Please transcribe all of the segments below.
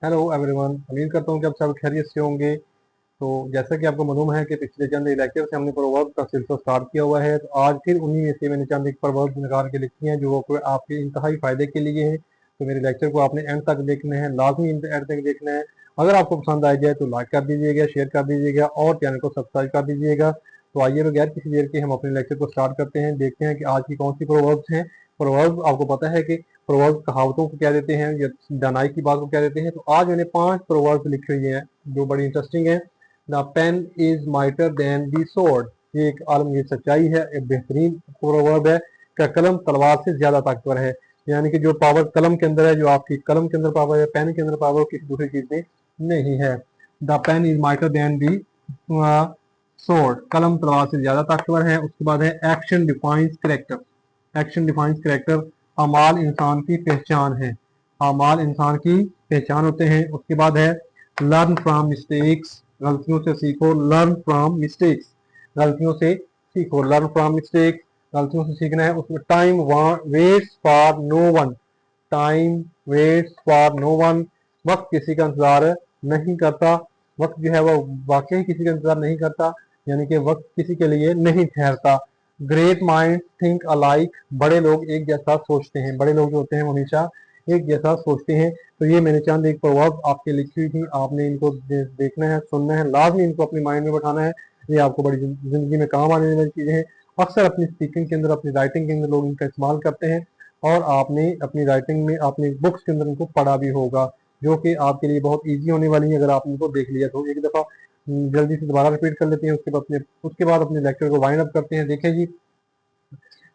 Hello everyone, उम्मीद करता हूँ कि आप सब खैरियत से होंगे। तो जैसा कि आपको मालूम है कि पिछले चंद लेक्चर से हमने प्रोवर्ब का सिलसिला स्टार्ट किया हुआ है, तो आज फिर उन्हीं में से मैंने चंद एक प्रोवर्ब निकाल के लिखी हैं जो आपके इंतहाई फ़ायदे के लिए है। तो मेरे लेक्चर को आपने एंड तक देखना है, लाजमी एंड तक देखना है। अगर आपको पसंद आ जाए तो लाइक कर दीजिएगा, शेयर कर दीजिएगा और चैनल को सब्सक्राइब कर दीजिएगा। तो आइए बगैर किसी देर के हम अपने लेक्चर को स्टार्ट करते हैं, देखते हैं कि आज की कौन सी प्रोवर्ब्स हैं। प्रोवर्ब आपको पता है कि प्रोवर्ब कहावतों को क्या देते हैं या दानाई की बात को क्या देते हैं। तो आज मैंने 5 प्रोवर्ब लिखे हुए हैं जो बड़ी इंटरेस्टिंग है। The pen is mightier than the sword, ये एक आलमगीर सच्चाई है, एक बेहतरीन प्रोवर्ब है कि कलम तलवार से ज्यादा ताकतवर है। यानी कि जो पावर कलम के अंदर है, जो आपकी कलम के अंदर पावर है, पेन के अंदर पावर किसी दूसरी चीज में नहीं है। The pen is mightier than the sword, कलम तलवार से ज्यादा ताकतवर है। उसके बाद है action defines character, action defines character, अमाल इंसान की पहचान है, अमाल इंसान की पहचान होते हैं। उसके बाद है लर्न फ्रॉम मिस्टेक्स, गलतियों से सीखो, लर्न फ्रॉम मिस्टेक्स, गलतियों से सीखो, लर्न फ्रॉम मिस्टेक्स, गलतियों से सीखना है। उसमें time waste for no one, time waste for no one, वक्त किसी का इंतजार नहीं करता, वक्त जो है वो वाकई किसी का इंतजार नहीं करता, यानी कि वक्त किसी के लिए नहीं ठहरता। ग्रेट माइंड थिंक अलाइक, बड़े लोग एक जैसा सोचते हैं, बड़े लोग जो होते हैं वो हमेशा एक जैसा सोचते हैं। तो ये मैंने चंद एक प्रोवर्ब आपके लिखी हुई थी, आपने इनको देखना है, सुनना है, लाजमी इनको अपने माइंड में बैठाना है। ये आपको बड़ी जिंदगी में काम आने वाली चीजें हैं। अक्सर अपनी स्पीकिंग के अंदर, अपनी राइटिंग के अंदर लोग इनका इस्तेमाल करते हैं और आपने अपनी राइटिंग में, अपनी बुक्स के अंदर इनको पढ़ा भी होगा, जो कि आपके लिए बहुत ईजी होने वाली है अगर आप इनको देख लिया तो। एक दफा जल्दी से दोबारा रिपीट कर लेते हैं, उसके बाद अपने लेक्चर को वाइंड अप करते हैं। देखें जी,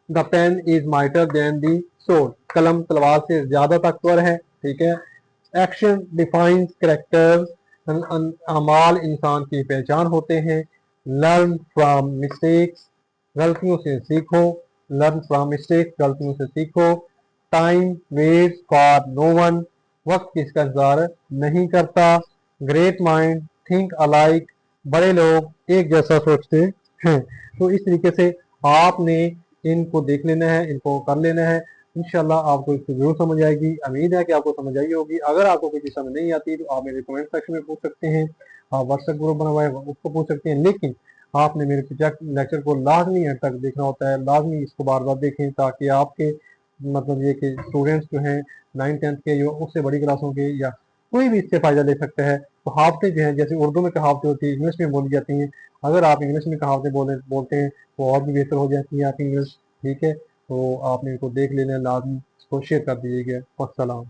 the pen is mightier than the sword, कलम तलवार से ज्यादा ताकतवर है, ठीक है। एक्शन डिफाइंस करेक्टर्स, अमाल इंसान की पहचान होते हैं। लर्न फ्रॉम मिस्टेक्स, गलतियों से सीखो, लर्न फ्रॉम मिस्टेक्स, गलतियों से सीखो। Time waste for no one, वक्त किसका इंतजार नहीं करता। ग्रेट माइंड थिंक अलाइक, बड़े लोग एक जैसा सोचते हैं। तो इस तरीके से आपने इनको देख लेना है, इनको कर लेना है। इंशाल्लाह आपको इसको जरूर समझ आएगी, उम्मीद है कि आपको समझ आई होगी। अगर आपको कोई चीज समझ नहीं आती तो आप मेरे कमेंट सेक्शन में पूछ सकते हैं, आप व्हाट्सएप ग्रुप बना हुआ है उसको पूछ सकते हैं, लेकिन आपने मेरे लेक्चर को लाजमी एंड तक देखना होता है, लाजमी इसको बार बार देखें ताकि आपके मतलब ये कि स्टूडेंट्स जो हैं 9th-10th के, जो उससे बड़ी क्लासों के, या कोई भी इससे फायदा ले सकता है। तो कहावतें जो हैं, जैसे उर्दू में कहावतें होती है, इंग्लिश में बोली जाती हैं, अगर आप इंग्लिश में कहावतें बोलते हैं तो और भी बेहतर हो जाती है आपकी इंग्लिश, ठीक है। तो आपने इनको देख लेना, लाजमी इसको शेयर कर दीजिएगा। अस्सलाम।